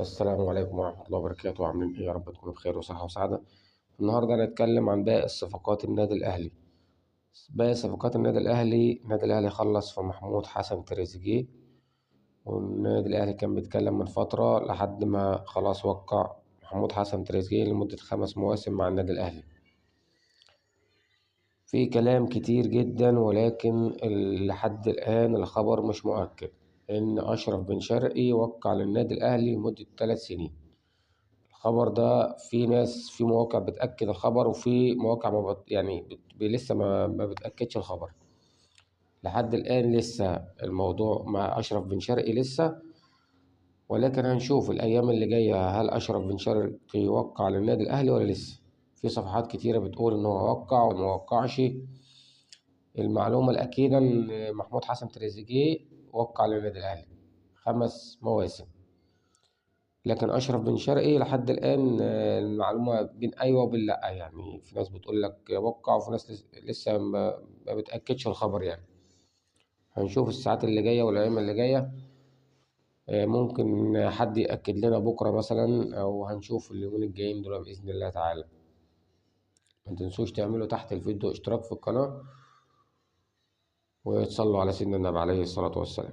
السلام عليكم ورحمة الله وبركاته، عاملين إيه؟ يا رب تكونوا بخير وصحة وسعادة. النهاردة هنتكلم عن باقي الصفقات النادي الأهلي. باقي صفقات النادي الأهلي خلص في محمود حسن تريزيجيه، والنادي الأهلي كان بيتكلم من فترة لحد ما خلاص وقع محمود حسن تريزيجيه لمدة 5 مواسم مع النادي الأهلي. في كلام كتير جدا، ولكن لحد الآن الخبر مش مؤكد إن أشرف بن شرقي وقع للنادي الأهلي لمدة 3 سنين. الخبر ده في مواقع بتأكد الخبر، وفي مواقع ما بت يعني لسه ما بتأكدش الخبر. لحد الآن لسه الموضوع مع أشرف بن شرقي لسه، ولكن هنشوف الأيام اللي جاية هل أشرف بن شرقي يوقع للنادي الأهلي ولا لسه. في صفحات كتيرة بتقول إن هو وقع وما وقعش. المعلومة الأكيدة إن محمود حسن تريزيجيه وقع للنادي الأهلي 5 مواسم، لكن أشرف بن شرقي لحد الآن المعلومة بين أيوة وبين لأ. يعني في ناس بتقول لك وقع، وفي ناس لسه ما بتأكدش الخبر يعني. هنشوف الساعات اللي جاية والأيام اللي جاية. ممكن حد يأكد لنا بكرة مثلا، أو هنشوف اليومين الجايين دول بإذن الله تعالى. ما تنسوش تعملوا تحت الفيديو اشتراك في القناة، وتصلوا على سيدنا النبي عليه الصلاة والسلام.